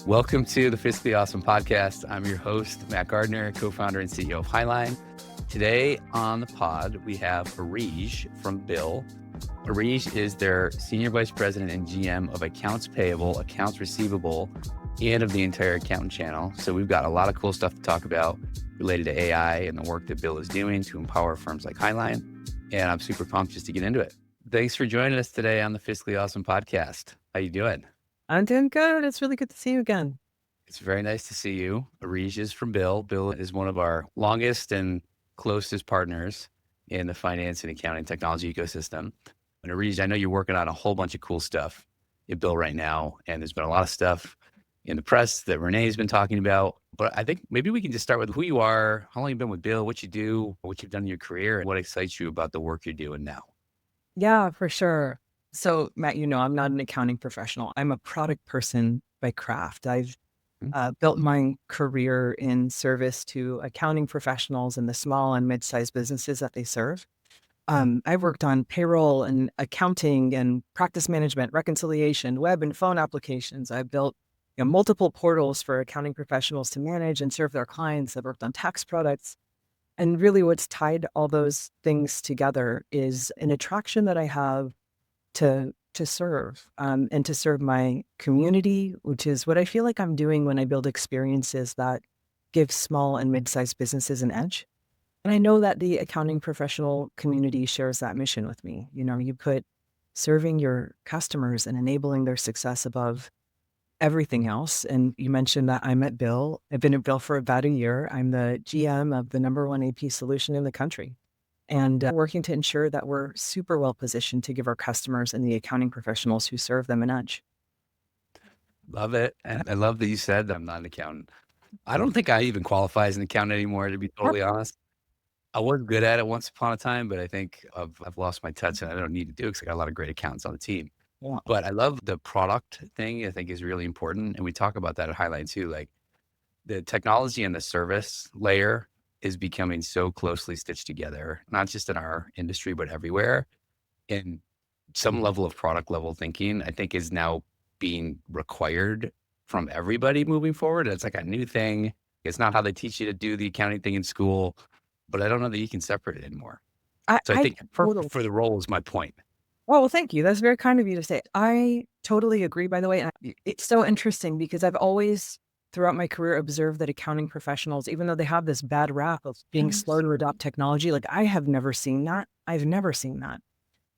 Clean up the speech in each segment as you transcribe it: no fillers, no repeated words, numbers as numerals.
Welcome to the Fiscally Awesome Podcast. I'm your host, Matt Gardner, co-founder and CEO of Hiline. Today on the pod, we have Ariege from Bill. Ariege is their Senior Vice President and GM of Accounts Payable, Accounts Receivable, and of the entire Accountant Channel. So we've got a lot of cool stuff to talk about related to AI and the work that Bill is doing to empower firms like Hiline. And I'm super pumped just to get into it. Thanks for joining us today on the Fiscally Awesome Podcast. How you doing? I'm doing good. It's really good to see you again. It's very nice to see you. Ariege is from Bill. Bill is one of our longest and closest partners in the finance and accounting technology ecosystem. And Ariege, I know you're working on a whole bunch of cool stuff at Bill right now. And there's been a lot of stuff in the press that Renee's been talking about. But I think maybe we can just start with who you are, how long you've been with Bill, what you do, what you've done in your career, and what excites you about the work you're doing now. Yeah, for sure. So, Matt, I'm not an accounting professional. I'm a product person by craft. I've built my career in service to accounting professionals and the small and mid-sized businesses that they serve. I've worked on payroll and accounting and practice management, reconciliation, web and phone applications. I've built multiple portals for accounting professionals to manage and serve their clients. I've worked on tax products. And really what's tied all those things together is an attraction that I have to serve and to serve my community, which is what I feel like I'm doing when I build experiences that give small and mid-sized businesses an edge. And I know that the accounting professional community shares that mission with me. You put serving your customers and enabling their success above everything else. And you mentioned that I'm at Bill. I've been at Bill for about a year. I'm the GM of the #1 AP solution in the country. And working to ensure that we're super well positioned to give our customers and the accounting professionals who serve them an edge. Love it. And I love that you said that I'm not an accountant. I don't think I even qualify as an accountant anymore, to be totally honest. I was good at it once upon a time, but I think I've lost my touch and I don't need to do it because I got a lot of great accountants on the team. Yeah. But I love the product thing. I think is really important. And we talk about that at Hiline too. Like the technology and the service layer is becoming so closely stitched together, not just in our industry, but everywhere. And some level of product level thinking, I think, is now being required from everybody moving forward. It's like a new thing. It's not how they teach you to do the accounting thing in school, but I don't know that you can separate it anymore. So I think for the role is my point. Well, thank you. That's very kind of you to say. I totally agree, by the way. It's so interesting because I've always, throughout my career, observed that accounting professionals, even though they have this bad rap of being slow to adopt technology, like I have never seen that. I've never seen that.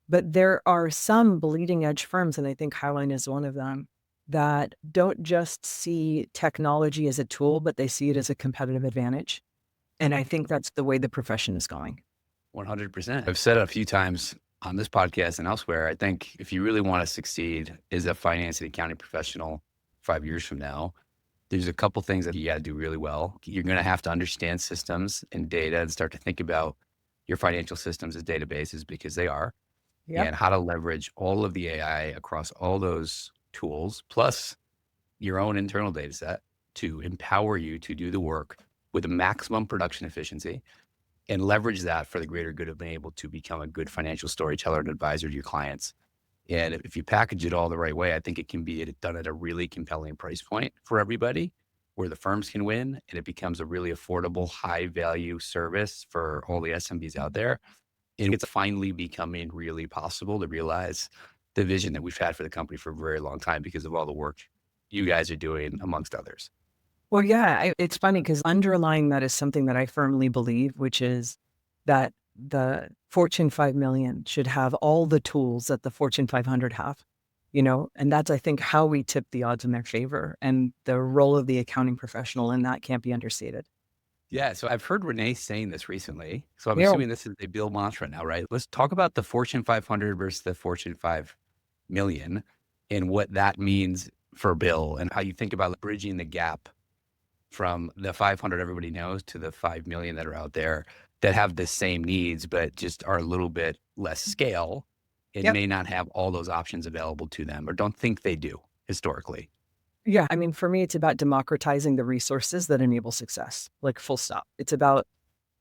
But there are some bleeding edge firms, and I think Hiline is one of them, that don't just see technology as a tool, but they see it as a competitive advantage. And I think that's the way the profession is going. 100%. I've said it a few times on this podcast and elsewhere. I think if you really want to succeed as a finance and accounting professional 5 years from now, there's a couple things that you got to do really well. You're going to have to understand systems and data and start to think about your financial systems as databases because they are, and how to leverage all of the AI across all those tools, plus your own internal data set to empower you to do the work with a maximum production efficiency and leverage that for the greater good of being able to become a good financial storyteller and advisor to your clients. And if you package it all the right way, I think it can be done at a really compelling price point for everybody where the firms can win and it becomes a really affordable, high value service for all the SMBs out there. And it's finally becoming really possible to realize the vision that we've had for the company for a very long time because of all the work you guys are doing, amongst others. Well, yeah, it's funny because underlying that is something that I firmly believe, which is that the Fortune 5 million should have all the tools that the Fortune 500 have, and that's, I think, how we tip the odds in their favor. And the role of the accounting professional in that can't be understated. Yeah. So I've heard Renee saying this recently. So I'm assuming this is a Bill mantra now, right? Let's talk about the Fortune 500 versus the Fortune 5 million and what that means for Bill and how you think about bridging the gap from the 500 everybody knows to the 5 million that are out there that have the same needs, but just are a little bit less scale and may not have all those options available to them or don't think they do historically. Yeah. I mean, for me, it's about democratizing the resources that enable success, like full stop. It's about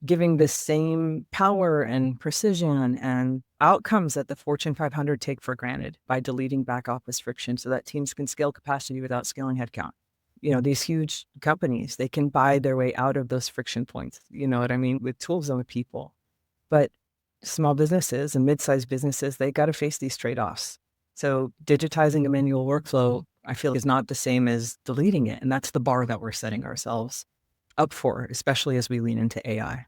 giving the same power and precision and outcomes that the Fortune 500 take for granted by deleting back office friction so that teams can scale capacity without scaling headcount. these huge companies, they can buy their way out of those friction points, you know what I mean, with tools and with people. But small businesses and mid-sized businesses, they got to face these trade-offs. So digitizing a manual workflow, I feel, is not the same as deleting it. And that's the bar that we're setting ourselves up for, especially as we lean into AI.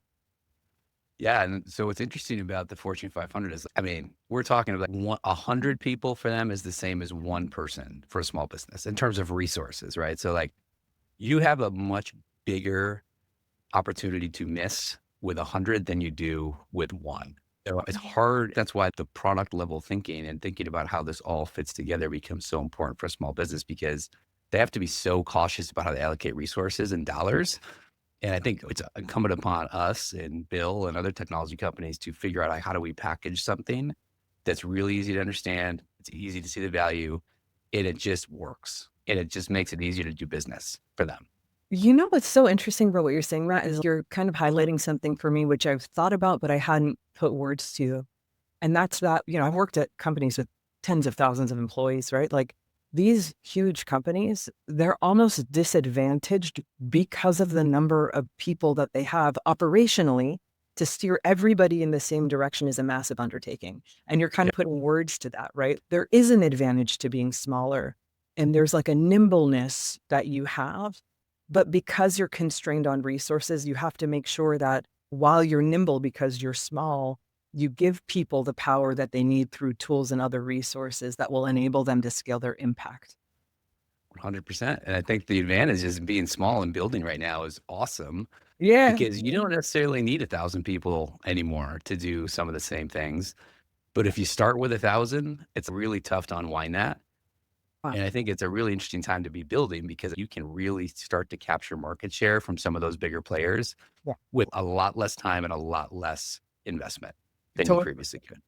Yeah. And so what's interesting about the Fortune 500 is, I mean, we're talking about 100 people for them is the same as one person for a small business in terms of resources, right? So like you have a much bigger opportunity to miss with 100 than you do with one. So it's hard. That's why the product level thinking and thinking about how this all fits together becomes so important for a small business, because they have to be so cautious about how they allocate resources and dollars. And I think it's incumbent upon us and Bill and other technology companies to figure out, like, how do we package something that's really easy to understand, it's easy to see the value, and it just works. And it just makes it easier to do business for them. You know what's so interesting about what you're saying, Matt, is you're kind of highlighting something for me, which I've thought about, but I hadn't put words to. And that's that, I've worked at companies with tens of thousands of employees, right? Like these huge companies, they're almost disadvantaged because of the number of people that they have operationally. To steer everybody in the same direction is a massive undertaking. And you're kind Yeah. of putting words to that, right? There is an advantage to being smaller. And there's like a nimbleness that you have. But because you're constrained on resources, you have to make sure that while you're nimble because you're small, you give people the power that they need through tools and other resources that will enable them to scale their impact. 100%. And I think the advantage is being small and building right now is awesome, Yeah. because you don't necessarily need 1,000 people anymore to do some of the same things. But if you start with 1,000, it's really tough to unwind that. Wow. And I think it's a really interesting time to be building, because you can really start to capture market share from some of those bigger players Yeah. with a lot less time and a lot less investment than you So, previously could.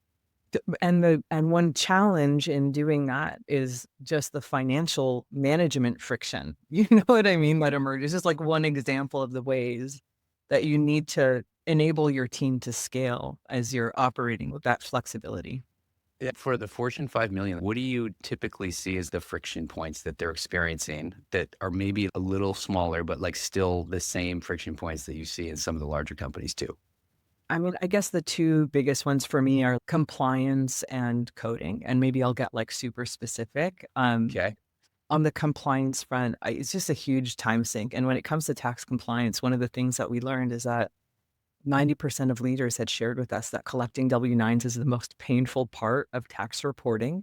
and one challenge in doing that is just the financial management friction. You know what I mean? That emerges. Just like one example of the ways that you need to enable your team to scale as you're operating with that flexibility. Yeah. For the Fortune 5 million, what do you typically see as the friction points that they're experiencing that are maybe a little smaller, but like still the same friction points that you see in some of the larger companies too? I mean, I guess the two biggest ones for me are compliance and coding, and maybe I'll get like super specific. Okay. On the compliance front, it's just a huge time sink. And when it comes to tax compliance, one of the things that we learned is that 90% of leaders had shared with us that collecting W-9s is the most painful part of tax reporting.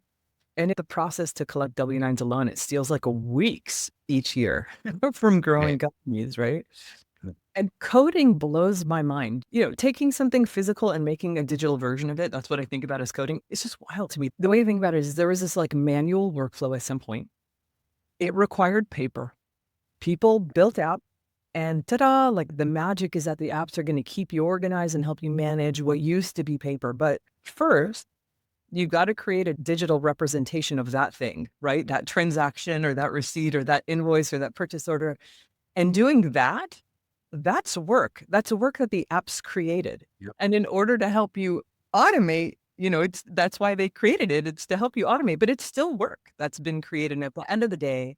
And the process to collect W-9s alone, it steals like a weeks each year from growing Right. companies, right? And coding blows my mind. Taking something physical and making a digital version of it, that's what I think about as coding. It's just wild to me. The way I think about it is there was this like manual workflow at some point. It required paper. People built out and ta-da, like the magic is that the apps are going to keep you organized and help you manage what used to be paper. But first, you've got to create a digital representation of that thing, right? That transaction or that receipt or that invoice or that purchase order. And doing that, that's work. That's a work that the apps created. Yep. And in order to help you automate, that's why they created it. It's to help you automate, but it's still work that's been created. And at the end of the day,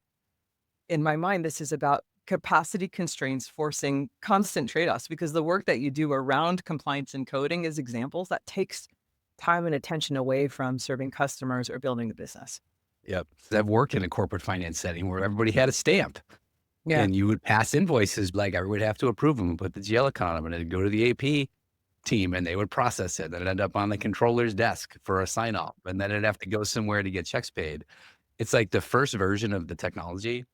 in my mind, this is about capacity constraints forcing constant trade-offs, because the work that you do around compliance and coding is examples that takes time and attention away from serving customers or building the business. Yep. I've worked in a corporate finance setting where everybody had a stamp, Yeah. and you would pass invoices, like I would have to approve them, put the GL on them, and it'd go to the AP team and they would process it. Then it'd end up on the controller's desk for a sign off. And then it'd have to go somewhere to get checks paid. It's like the first version of the technology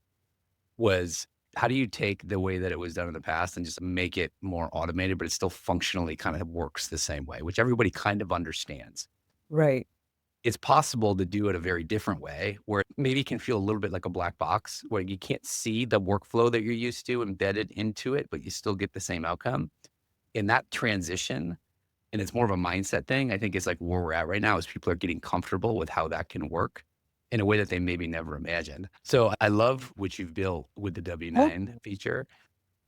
was, how do you take the way that it was done in the past and just make it more automated, but it still functionally kind of works the same way, which everybody kind of understands. Right. It's possible to do it a very different way where it maybe can feel a little bit like a black box where you can't see the workflow that you're used to embedded into it, but you still get the same outcome. In that transition, and it's more of a mindset thing, I think it's like where we're at right now is people are getting comfortable with how that can work in a way that they maybe never imagined. So I love what you've built with the Oh, W9 feature.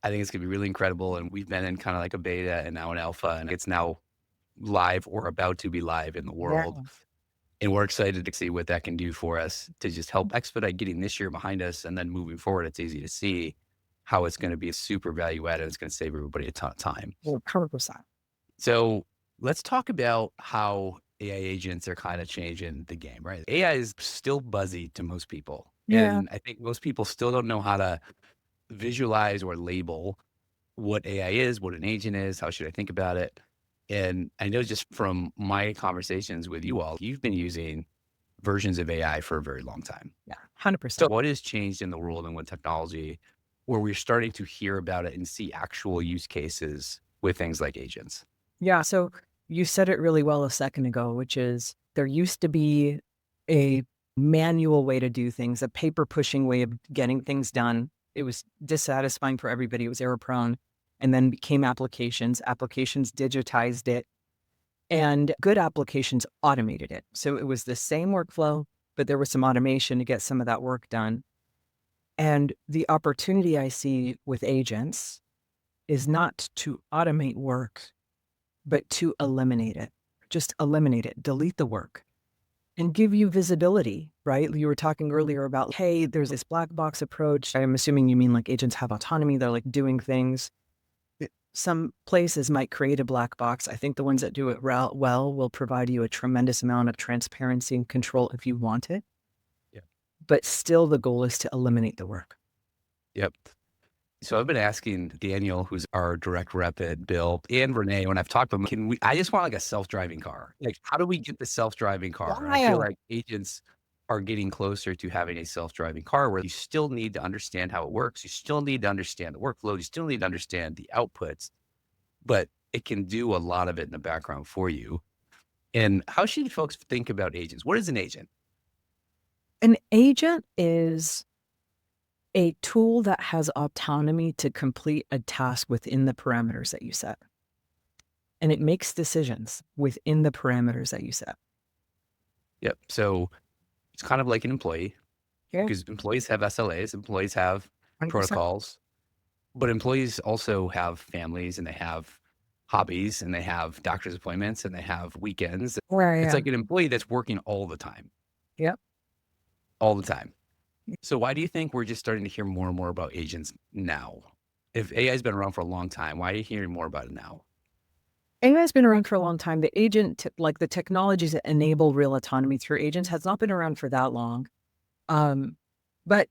I think it's gonna be really incredible. And we've been in kind of like a beta and now an alpha, and it's now live or about to be live in the yeah. world. And we're excited to see what that can do for us to just help expedite getting this year behind us. And then moving forward, it's easy to see how it's going to be super value added. It's going to save everybody a ton of time. 100%. So let's talk about how AI agents are kind of changing the game, right? AI is still buzzy to most people. Yeah. And I think most people still don't know how to visualize or label what AI is, what an agent is, how should I think about it? And I know just from my conversations with you all, you've been using versions of AI for a very long time. Yeah. So 100%. what has changed in the world and with technology where we're starting to hear about it and see actual use cases with things like agents? Yeah. So you said it really well a second ago, which is there used to be a manual way to do things, a paper pushing way of getting things done. It was dissatisfying for everybody. It was error prone. And then became applications. Applications digitized it, and good applications automated it. So it was the same workflow, but there was some automation to get some of that work done. And the opportunity I see with agents is not to automate work, but to eliminate it. Just eliminate it, delete the work, and give you visibility, right? You were talking earlier about, hey, there's this black box approach. I'm assuming you mean like agents have autonomy. They're like doing things. Some places might create a black box. I think the ones that do it well will provide you a tremendous amount of transparency and control if you want it. Yeah. But still, the goal is to eliminate the work. Yep. So I've been asking Daniel, who's our direct rep at Bill, and Renee, when I've talked to them, I just want like a self-driving car. Like, how do we get the self-driving car? And I feel Yeah. like agents are getting closer to having a self-driving car where you still need to understand how it works. You still need to understand the workload. You still need to understand the outputs, but it can do a lot of it in the background for you. And how should folks think about agents? What is an agent? An agent is a tool that has autonomy to complete a task within the parameters that you set. And it makes decisions within the parameters that you set. Yep. So it's kind of like an employee Yeah. because employees have SLAs, employees have 100%. protocols, but employees also have families and they have hobbies and they have doctor's appointments and they have weekends. Right. It's Yeah. like an employee that's working Yep. all the time. So why do you think we're just starting to hear more and more about agents now? If AI has been around for a long time, why are you hearing more about it now? AI has been around for a long time. The agent, like the technologies that enable real autonomy through agents, has not been around for that long. But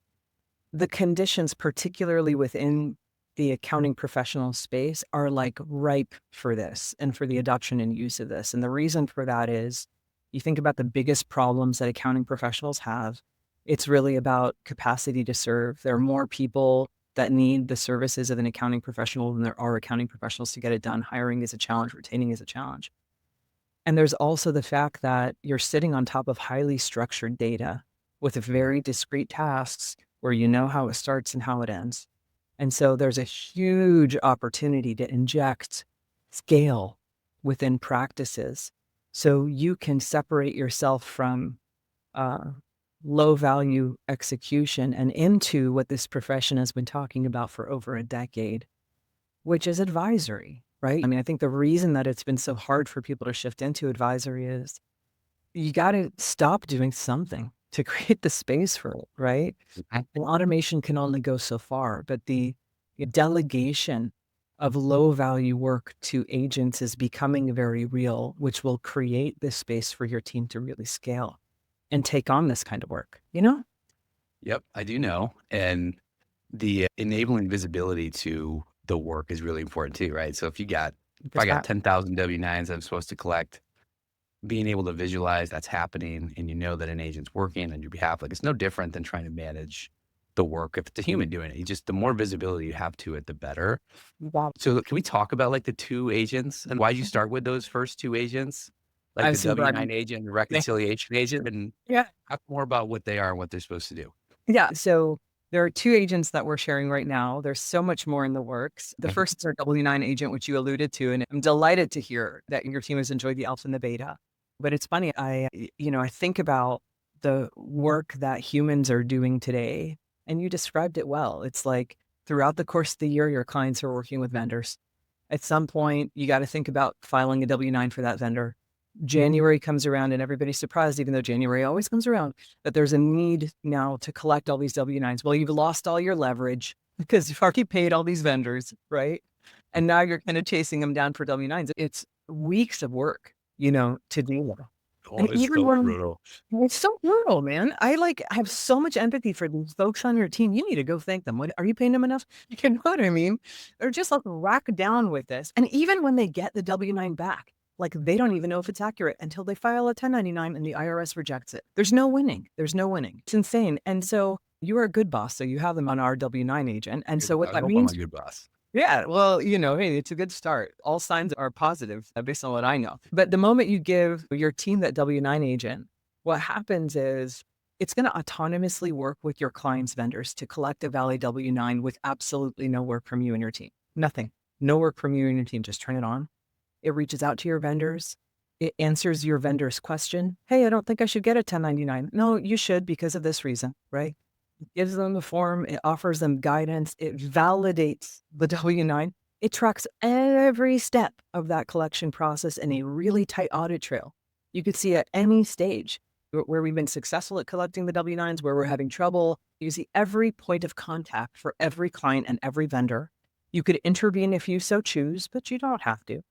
the conditions, particularly within the accounting professional space, are like ripe for this and for the adoption and use of this. And the reason for that is you think about the biggest problems that accounting professionals have. It's really about capacity to serve. There are more people that need the services of an accounting professional than there are accounting professionals to get it done. Hiring is a challenge, retaining is a challenge. And there's also the fact that you're sitting on top of highly structured data with very discrete tasks where you know how it starts and how it ends. And so there's a huge opportunity to inject scale within practices so you can separate yourself from uh, low value execution and into what this profession has been talking about for over a decade, which is advisory, right? I mean, I think the reason that it's been so hard for people to shift into advisory is you got to stop doing something to create the space for it, right? Mhm. And automation can only go so far, but the delegation of low value work to agents is becoming very real, which will create this space for your team to really scale and take on this kind of work, you know? Yep, I do know. And the enabling visibility to the work is really important too, right? So if I got 10,000 W-9s I'm supposed to collect, being able to visualize that's happening and you know that an agent's working on your behalf, like it's no different than trying to manage the work if it's a human doing it. You just the more visibility you have to it, the better. Wow. So can we talk about like the two agents and why'd you start with those first two agents? Like I've the seen W-9 Brian. agent and the reconciliation agent, and Yeah. talk more about what they are and what they're supposed to do. Yeah. So there are two agents that we're sharing right now. There's so much more in the works. The Mhm. first is our W9 agent, which you alluded to, and I'm delighted to hear that your team has enjoyed the alpha and the beta. But it's funny, I think about the work that humans are doing today, and you described it well. It's like throughout the course of the year, your clients are working with vendors. At some point, you got to think about filing a W9 for that vendor. January comes around and everybody's surprised, even though January always comes around, that there's a need now to collect all these W-9s. Well, you've lost all your leverage because you've already paid all these vendors, right? And now you're kind of chasing them down for W-9s. It's weeks of work, to do that. Oh, And it's even so when brutal. it's so brutal, man. I have so much empathy for these folks on your team. You need to go thank them. What are you paying them enough? You know what I mean? They're just like racked down with this. And even when they get the W-9 back, like they don't even know if it's accurate until they file a 1099 and the IRS rejects it. There's no winning. There's no winning. It's insane. And so you are a good boss. So you have them on our W-9 agent. And so what I that hope I'm a means, good boss. yeah, well, hey, it's a good start. All signs are positive based on what I know. But the moment you give your team that W-9 agent, what happens is it's going to autonomously work with your client's vendors to collect a valid W-9 with absolutely no work from you and your team. Nothing. No work from you and your team. Just turn it on. It reaches out to your vendors. It answers your vendor's question. Hey, I don't think I should get a 1099. No, you should because of this reason, right? It gives them the form. It offers them guidance. It validates the W-9. It tracks every step of that collection process in a really tight audit trail. You could see at any stage where we've been successful at collecting the W-9s, where we're having trouble. You see every point of contact for every client and every vendor. You could intervene if you so choose, but you don't have to.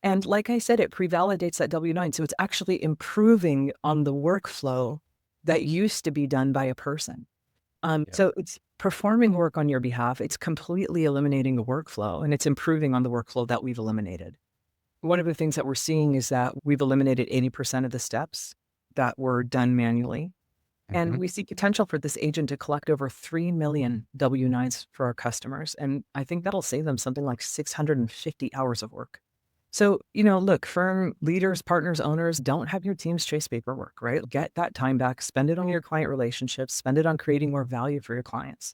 And like I said, it pre-validates that W-9. So it's actually improving on the workflow that used to be done by a person. Yep. So it's performing work on your behalf. It's completely eliminating the workflow and it's improving on the workflow that we've eliminated. One of the things that we're seeing is that we've eliminated 80% of the steps that were done manually. And Mhm. we see potential for this agent to collect over 3 million W-9s for our customers. And I think that'll save them something like 650 hours of work. So, look, firm leaders, partners, owners, don't have your teams chase paperwork, right? Get that time back, spend it on your client relationships, spend it on creating more value for your clients.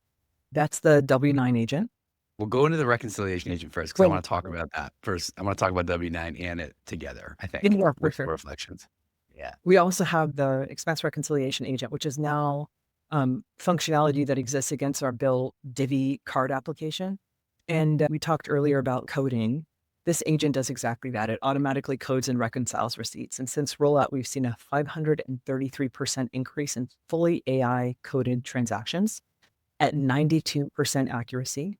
That's the W-9 agent. We'll go into the reconciliation agent first because I Well, want to talk about that first. I want to talk about W-9 and it together, I think, yeah, for with sure. reflections. Yeah. We also have the expense reconciliation agent, which is now functionality that exists against our bill divvy card application. And we talked earlier about coding. This agent does exactly that. It automatically codes and reconciles receipts. And since rollout, we've seen a 533% increase in fully AI coded transactions at 92% accuracy.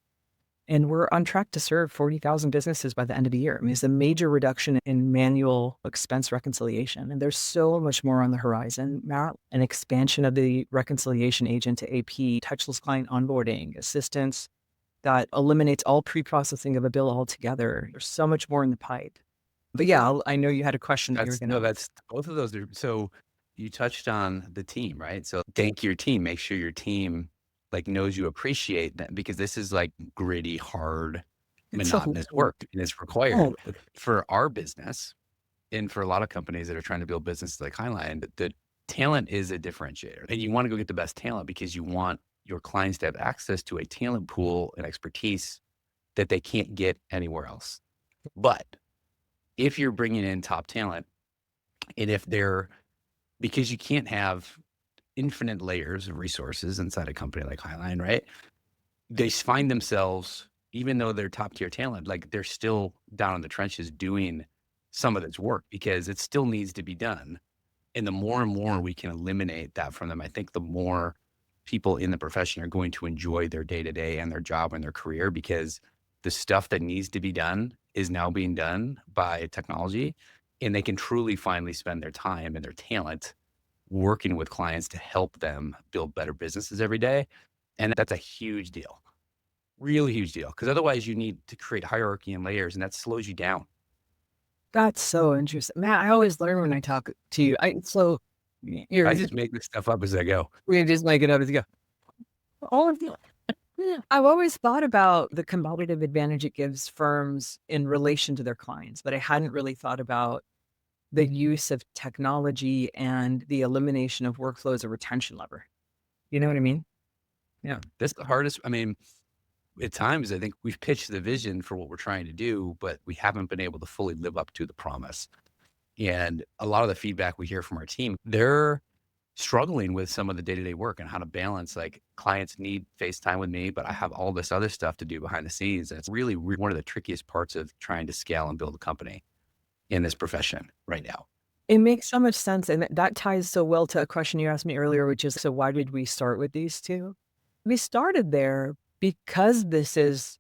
And we're on track to serve 40,000 businesses by the end of the year. I mean, it's a major reduction in manual expense reconciliation. And there's so much more on the horizon, Matt. An expansion of the reconciliation agent to AP, touchless client onboarding, assistance that eliminates all pre-processing of a bill altogether. There's so much more in the pipe. But yeah, I know you had a question that you were That's going no, to. that's both of those are so you touched on the team, right? So thank your team. Make sure your team like knows you appreciate that because this is like gritty, hard, It's a monotonous work and it's required oh, for our business and for a lot of companies that are trying to build businesses like Hiline, the talent is a differentiator. And you want to go get the best talent because you want your clients to have access to a talent pool and expertise that they can't get anywhere else. But if you're bringing in top talent and if they're because you can't have infinite layers of resources inside a company like Highline, right? They find themselves, even though they're top tier talent, like they're still down in the trenches doing some of this work because it still needs to be done. And the more and more we can eliminate that from them, I think the more people in the profession are going to enjoy their day to day and their job and their career because the stuff that needs to be done is now being done by technology. And they can truly finally spend their time and their talent working with clients to help them build better businesses every day. And that's a huge deal, really huge deal. Because otherwise, you need to create hierarchy and layers, and that slows you down. that's so interesting. Matt, I always learn when I talk to you. So you're I just make this stuff up as I go. we just make it up as you go. All of you. Yeah. I've always thought about the competitive advantage it gives firms in relation to their clients, but I hadn't really thought about the use of technology and the elimination of workflow as a retention lever. You know what I mean? Yeah. That's the hardest. I mean, at times, I think we've pitched the vision for what we're trying to do, but we haven't been able to fully live up to the promise. And a lot of the feedback we hear from our team, they're struggling with some of the day-to-day work and how to balance like clients need FaceTime with me, but I have all this other stuff to do behind the scenes. And it's really one of the trickiest parts of trying to scale and build a company in this profession right now. It makes so much sense, and that ties so well to a question you asked me earlier, which is, so why did we start with these 2? We started there because this is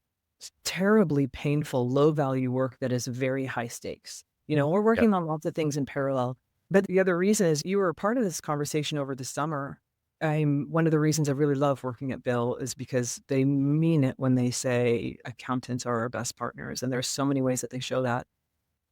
terribly painful, low value work that is very high stakes. We're Yep. working on lots of things in parallel, but the other reason is you were a part of this conversation over the summer. One of the reasons I really love working at Bill is because they mean it when they say accountants are our best partners, and there's so many ways that they show that.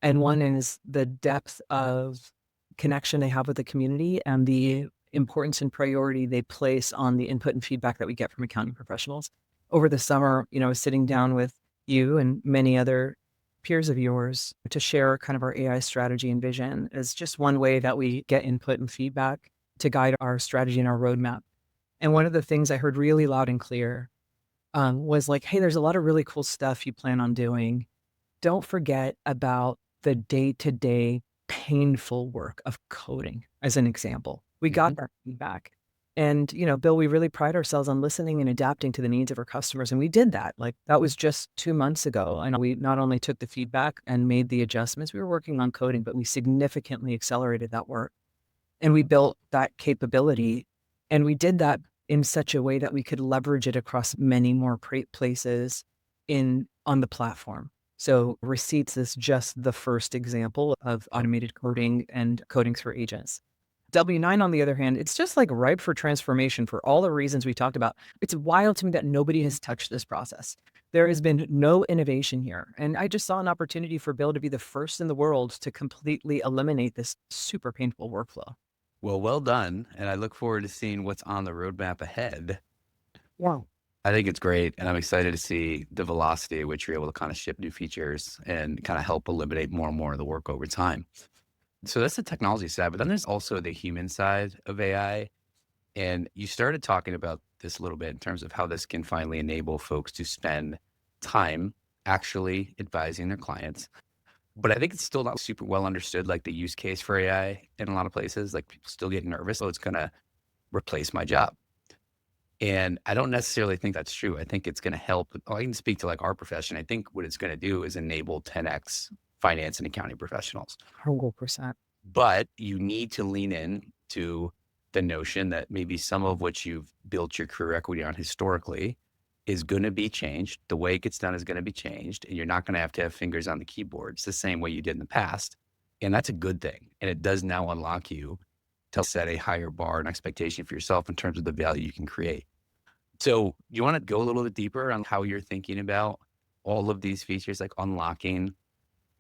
And one is the depth of connection they have with the community and the importance and priority they place on the input and feedback that we get from accounting professionals. Over the summer, I was sitting down with you and many other peers of yours to share kind of our AI strategy and vision as just one way that we get input and feedback to guide our strategy and our roadmap. And one of the things I heard really loud and clear was like, hey, there's a lot of really cool stuff you plan on doing. Don't forget about the day-to-day painful work of coding, as an example. We got Mhm. that feedback. And, Bill, we really pride ourselves on listening and adapting to the needs of our customers. And we did that. Like, that was just 2 months ago. And we not only took the feedback and made the adjustments, we were working on coding, but we significantly accelerated that work. And we built that capability. And we did that in such a way that we could leverage it across many more places on the platform. So receipts is just the first example of automated coding and coding through agents. W9, on the other hand, it's just like ripe for transformation for all the reasons we talked about. It's wild to me that nobody has touched this process. There has been no innovation here. And I just saw an opportunity for Bill to be the first in the world to completely eliminate this super painful workflow. Well done. And I look forward to seeing what's on the roadmap ahead. Wow. I think it's great. And I'm excited to see the velocity at which you're able to kind of ship new features and kind of help eliminate more and more of the work over time. So that's the technology side, but then there's also the human side of AI. And you started talking about this a little bit in terms of how this can finally enable folks to spend time actually advising their clients. But I think it's still not super well understood, like the use case for AI in a lot of places. Like people still get nervous. Oh, it's going to replace my job. And I don't necessarily think that's true. I think it's going to help. I can speak to like our profession. I think what it's going to do is enable 10x finance and accounting professionals. 100%. But you need to lean in to the notion that maybe some of what you've built your career equity on historically is going to be changed. The way it gets done is going to be changed, and you're not going to have fingers on the keyboard. It's the same way you did in the past. And that's a good thing. And it does now unlock you to set a higher bar and expectation for yourself in terms of the value you can create. So you want to go a little bit deeper on how you're thinking about all of these features, like unlocking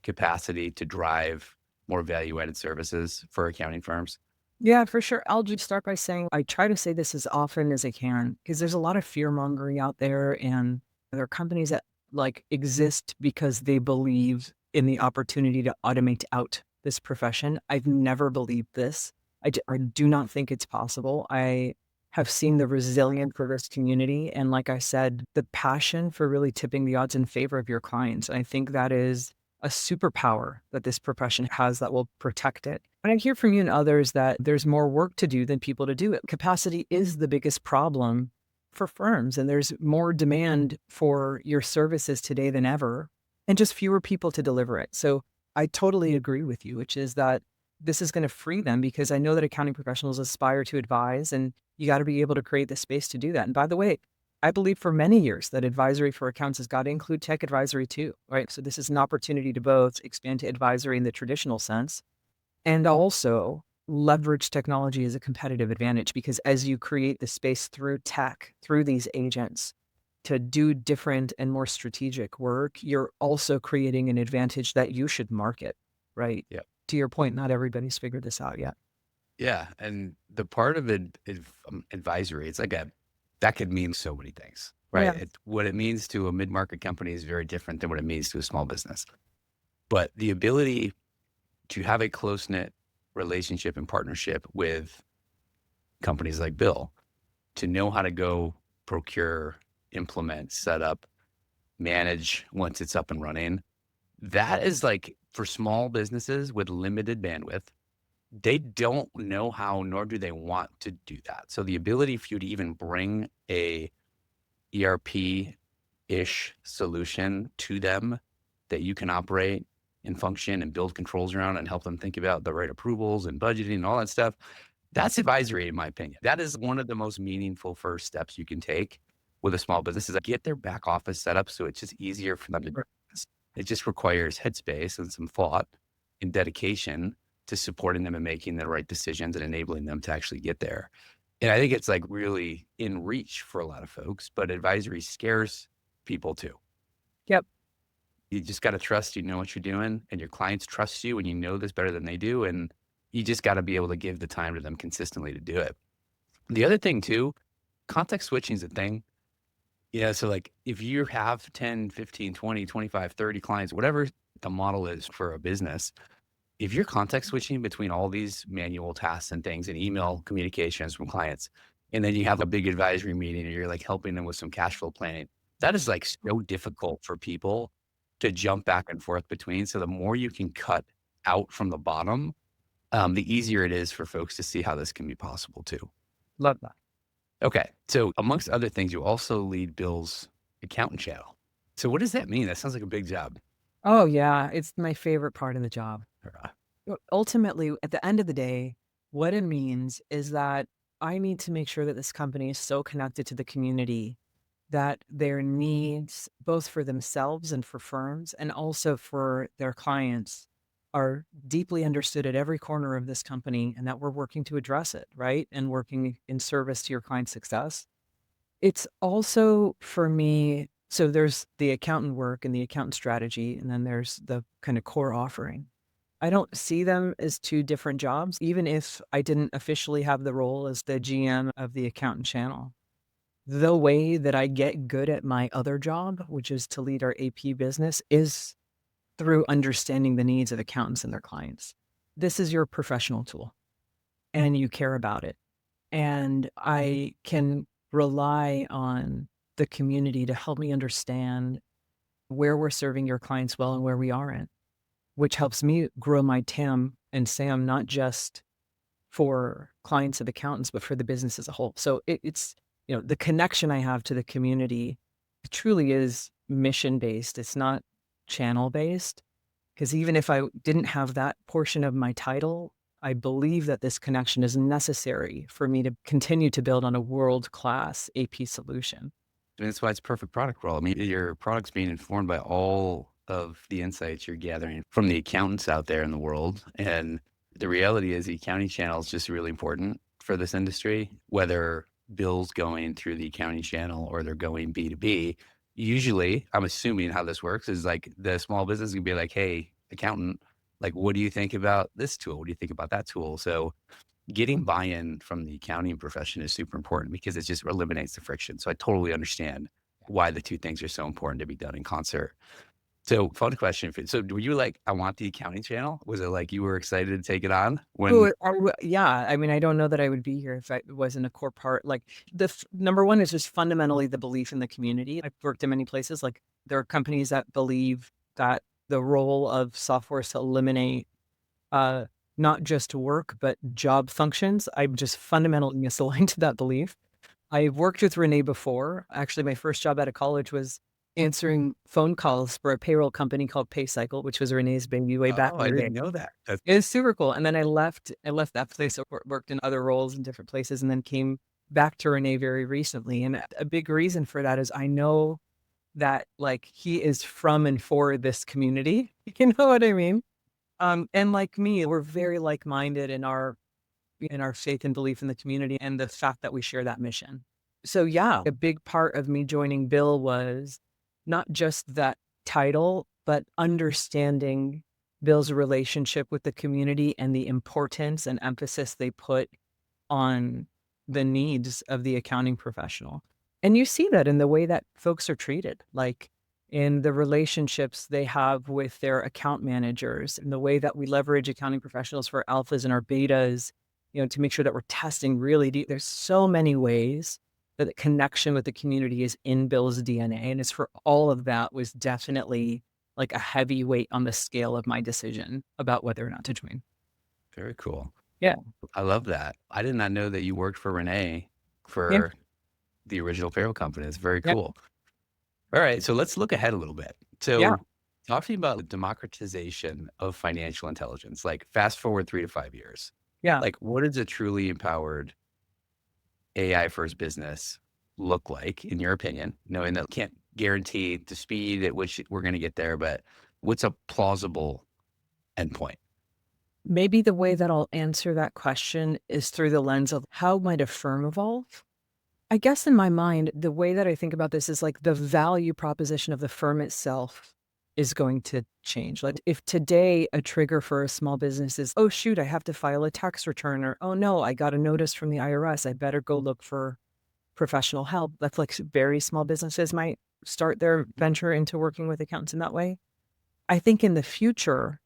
capacity to drive more value-added services for accounting firms? Yeah, for sure. I'll just start by saying I try to say this as often as I can because there's a lot of fear mongering out there, and there are companies that like exist because they believe in the opportunity to automate out this profession. I've never believed this. I do not think it's possible. I have seen the resilience for this community. And like I said, the passion for really tipping the odds in favor of your clients. And I think that is a superpower that this profession has that will protect it. And I hear from you and others that there's more work to do than people to do it. Capacity is the biggest problem for firms, and there's more demand for your services today than ever, and just fewer people to deliver it. So I totally agree with you, which is that this is going to free them because I know that accounting professionals aspire to advise, and you got to be able to create the space to do that. And by the way, I believe for many years that advisory for accounts has got to include tech advisory too, right? So this is an opportunity to both expand to advisory in the traditional sense and also leverage technology as a competitive advantage, because as you create the space through tech, through these agents to do different and more strategic work, you're also creating an advantage that you should market, right? Yeah. To your point, not everybody's figured this out yet. Yeah. And the part of it is advisory. It's like that could mean so many things, right? Yeah. What it means to a mid-market company is very different than what it means to a small business. But the ability to have a close-knit relationship and partnership with companies like Bill, to know how to go procure, implement, set up, manage once it's up and running, that is like for small businesses with limited bandwidth, they don't know how, nor do they want to do that. So the ability for you to even bring a ERP-ish solution to them that you can operate and function and build controls around and help them think about the right approvals and budgeting and all that stuff. That's advisory, in my opinion. That is one of the most meaningful first steps you can take with a small business is get their back office set up so it's just easier for them to do this. It just requires headspace and some thought and dedication to supporting them and making the right decisions and enabling them to actually get there. And I think it's like really in reach for a lot of folks, but advisory scares people too. Yep. You just got to trust you know what you're doing and your clients trust you and you know this better than they do. And you just got to be able to give the time to them consistently to do it. The other thing too, context switching is a thing. Yeah. So like if you have 10, 15, 20, 25, 30 clients, whatever the model is for a business, if you're context switching between all these manual tasks and things and email communications from clients, and then you have a big advisory meeting and you're like helping them with some cash flow planning, that is like so difficult for people to jump back and forth between. So the more you can cut out from the bottom, the easier it is for folks to see how this can be possible too. Love that. Okay. So amongst other things, you also lead Bill's accountant channel. So what does that mean? That sounds like a big job. Oh, yeah. It's my favorite part of the job. Uh, Ultimately, at the end of the day, what it means is that I need to make sure that this company is so connected to the community that their needs, both for themselves and for firms, and also for their clients, are deeply understood at every corner of this company and that we're working to address it, right? And working in service to your client's success. It's also for me, so there's the accountant work and the accountant strategy, and then there's the kind of core offering. I don't see them as two different jobs, even if I didn't officially have the role as the GM of the accountant channel. The way that I get good at my other job, which is to lead our AP business, is through understanding the needs of accountants and their clients. This is your professional tool, and you care about it. And I can rely on the community to help me understand where we're serving your clients well and where we aren't, which helps me grow my TAM and SAM, not just for clients of accountants, but for the business as a whole. So it's, the connection I have to the community truly is mission based. It's not channel based. Because even if I didn't have that portion of my title, I believe that this connection is necessary for me to continue to build on a world-class AP solution. And that's why it's perfect product role. I mean, your product's being informed by all of the insights you're gathering from the accountants out there in the world. And the reality is the accounting channel is just really important for this industry, whether bills going through the accounting channel or they're going B2B. Usually, I'm assuming how this works is like the small business can be like, hey, accountant, like, what do you think about this tool? What do you think about that tool? So getting buy-in from the accounting profession is super important because it just eliminates the friction. So I totally understand why the two things are so important to be done in concert. So fun question. So were you like, I want the accounting channel? Was it like you were excited to take it on when? Yeah. I mean, I don't know that I would be here if it wasn't a core part. Like number one is just fundamentally the belief in the community. I've worked in many places. Like there are companies that believe that the role of software is to eliminate not just work, but job functions. I'm just fundamentally misaligned to that belief. I've worked with Renee before. Actually, my first job out of college was answering phone calls for a payroll company called PayCycle, which was Renee's baby way back Oh, in I the day. didn't know that. It was super cool. And then I left that place, worked in other roles in different places, and then came back to Renee very recently. And a big reason for that is I know that like he is from and for this community. You know what I mean? And like me, we're very like-minded in our faith and belief in the community and the fact that we share that mission. So yeah, a big part of me joining Bill was not just that title, but understanding Bill's relationship with the community and the importance and emphasis they put on the needs of the accounting professional. And you see that in the way that folks are treated, like in the relationships they have with their account managers and the way that we leverage accounting professionals for alphas and our betas, to make sure that we're testing really deep. There's so many ways that the connection with the community is in Bill's DNA. And it's for all of that was definitely like a heavy weight on the scale of my decision about whether or not to join. Very cool. Yeah. I love that. I did not know that you worked for Renee Yeah. for the original payroll company. It's very Yeah. cool. All right. So let's look ahead a little bit. Yeah. So Talk to me about the democratization of financial intelligence, like fast forward 3 to 5 years. Yeah. Like, what does a truly empowered AI first business look like, in your opinion? Knowing that can't guarantee the speed at which we're going to get there, but what's a plausible endpoint? Maybe the way that I'll answer that question is through the lens of how might a firm evolve? I guess in my mind, the way that I think about this is like the value proposition of the firm itself is going to change. Like if today a trigger for a small business is, oh shoot, I have to file a tax return, or oh no, I got a notice from the IRS, I better go look for professional help. That's like very small businesses might start their venture into working with accountants in that way. I think in the future,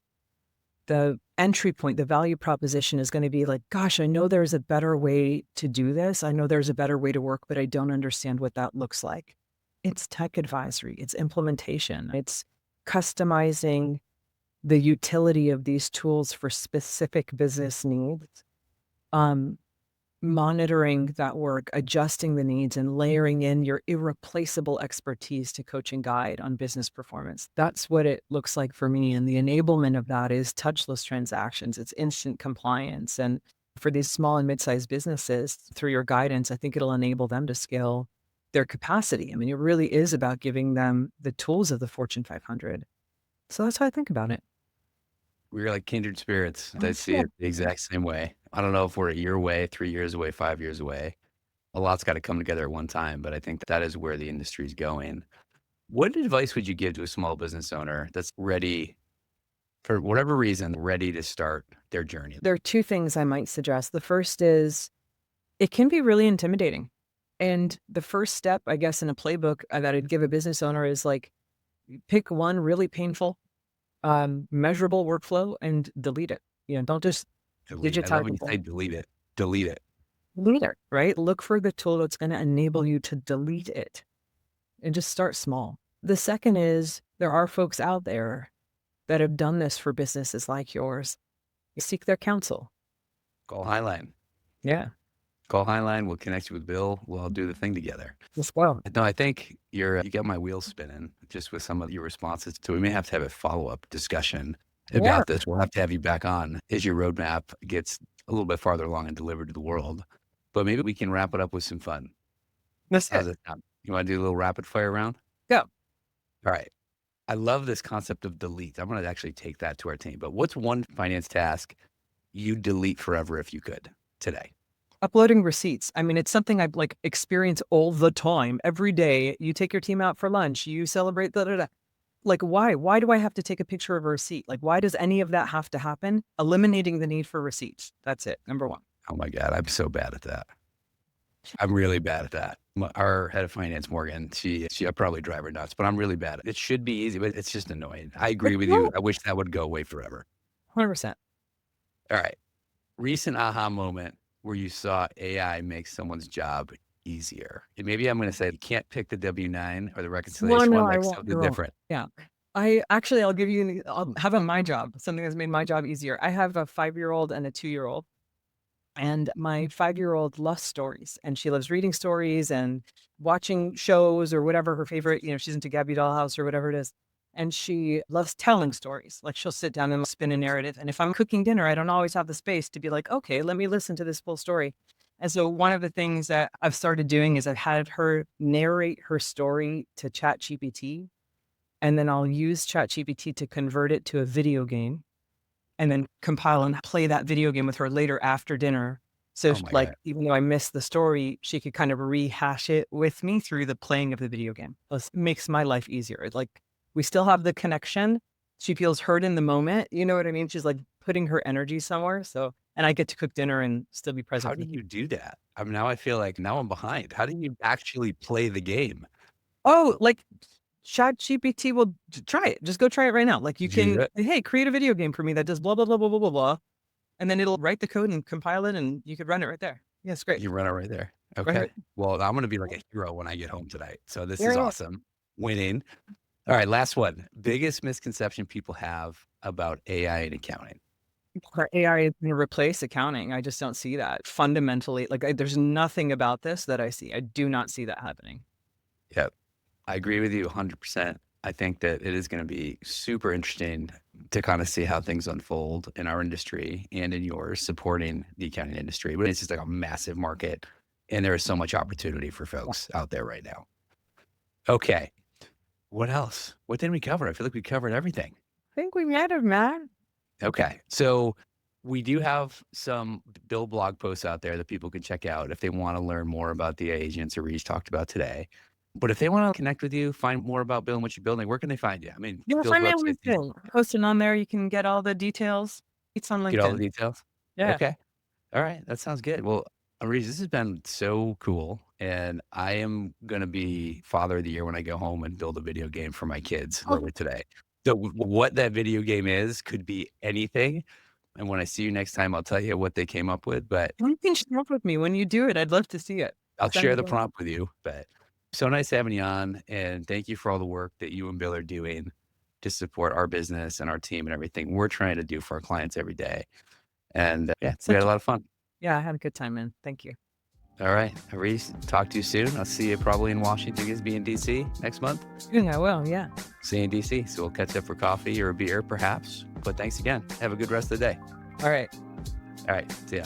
the entry point, the value proposition is going to be like, gosh, I know there's a better way to do this. I know there's a better way to work, but I don't understand what that looks like. It's tech advisory, it's implementation, it's customizing the utility of these tools for specific business needs. Um, Monitoring that work, adjusting the needs, and layering in your irreplaceable expertise to coach and guide on business performance. That's what it looks like for me. And the enablement of that is touchless transactions, it's instant compliance. And for these small and mid-sized businesses, through your guidance, I think it'll enable them to scale their capacity. I mean, it really is about giving them the tools of the Fortune 500. So that's how I think about it. We're like kindred spirits. Oh, I see yeah. it the exact same way. I don't know if we're a year away, 3 years away, 5 years away. A lot's got to come together at one time, but I think that is where the industry is going. What advice would you give to a small business owner that's ready, for whatever reason, ready to start their journey? There are two things I might suggest. The first is it can be really intimidating. And the first step, I guess, in a playbook that I'd give a business owner is like pick one really painful, measurable workflow and delete it. Don't just Delete. I love digitize when the you say thing. delete it. Delete it. Delete it, right? Look for the tool that's going to enable you to delete it and just start small. The second is there are folks out there that have done this for businesses like yours. Seek their counsel. Call Hiline. Yeah. Call Hiline. We'll connect you with Bill. We'll all do the thing together. Just well. No, I think you got my wheels spinning just with some of your responses. So we may have to have a follow-up discussion Yeah. about this. We'll have to have you back on as your roadmap gets a little bit farther along and delivered to the world. But maybe we can wrap it up with some fun. That's How's it. it sound? You want to do a little rapid fire round? Go. All right. I love this concept of delete. I'm going to actually take that to our team. But what's one finance task you delete forever if you could today? Uploading receipts. I mean, it's something I like experience all the time. Every day, you take your team out for lunch, you celebrate Like, why? Why do I have to take a picture of a receipt? Like, why does any of that have to happen? Eliminating the need for receipts. That's it. Number one. Oh my God, I'm so bad at that. I'm really bad at that. Our head of finance, Morgan, I probably drive her nuts, but I'm really bad. It should be easy, but it's just annoying. I agree It's with you. not I wish that would go away forever. 100%. All right. Recent aha moment where you saw AI make someone's job easier. And maybe I'm going to say you can't pick the W-9 or the Well, reconciliation no, one, I like won't. something You're wrong. different. Yeah. I'll give you, how about my job? Something that's made my job easier. I have a 5-year-old and a 2-year-old. And my 5-year-old loves stories, and she loves reading stories and watching shows or whatever her favorite, she's into Gabby Dollhouse or whatever it is. And she loves telling stories. Like she'll sit down and spin a narrative. And if I'm cooking dinner, I don't always have the space to be like, okay, let me listen to this full story. And so one of the things that I've started doing is I've had her narrate her story to ChatGPT, and then I'll use ChatGPT to convert it to a video game and then compile and play that video game with her later after dinner. So Oh my like, God. even though I missed the story, she could kind of rehash it with me through the playing of the video game. It makes my life easier. Like we still have the connection. She feels heard in the moment. You know what I mean? She's like putting her energy somewhere. So, and I get to cook dinner and still be present How for do the you kids. do that? I mean, now I feel like now I'm behind. How do you actually play the game? Oh, like Chat GPT will try it. Just go try it right now. Like you Did you do can, it? hey, create a video game for me that does blah, blah, blah, blah, blah, blah, blah. And then it'll write the code and compile it and you could run it right there. Yeah, it's great. You run it right there. Right, Okay. right. Well, I'm going to be like a hero when I get home tonight. So this Yeah, is yeah. awesome. Winning. All right. Last one. Biggest misconception people have about AI and accounting. Or AI is going to replace accounting. I just don't see that fundamentally. Like, there's nothing about this that I see. I do not see that happening. Yep. I agree with you 100%. I think that it is going to be super interesting to kind of see how things unfold in our industry and in yours, supporting the accounting industry. But it's just like a massive market, and there is so much opportunity for Yeah. folks out there right now. Okay. What else? What didn't we cover? I feel like we covered everything. I think we might have, Matt. Okay. So we do have some Bill blog posts out there that people can check out if they want to learn more about the agents Ariege talked about today. But if they want to connect with you, find more about Bill and what you're building, where can they find you? I mean, You'll Bill's find me website, everything posted on there. You can get all the details. It's on get all the LinkedIn. details. Yeah. Okay. All right. That sounds good. Well, Ariege, this has been so cool. And I am going to be father of the year when I go home and build a video game for my kids Oh, later today. So what that video game is could be anything. And when I see you next time, I'll tell you what they came up with, but you can share it with me when you do it. I'd love to see it. I'll Send share it the over. prompt with you. But so nice having you on. And thank you for all the work that you and Bill are doing to support our business and our team and everything we're trying to do for our clients every day. And yeah, we had Such a a lot of fun. Yeah, I had a good time, man. Thank you. All right. Ariege, talk to you soon. I'll see you probably in Washington, be in DC next month. Yeah, I will. Yeah. See you in DC. So we'll catch up for coffee or a beer, perhaps. But thanks again. Have a good rest of the day. All right. All right. See ya.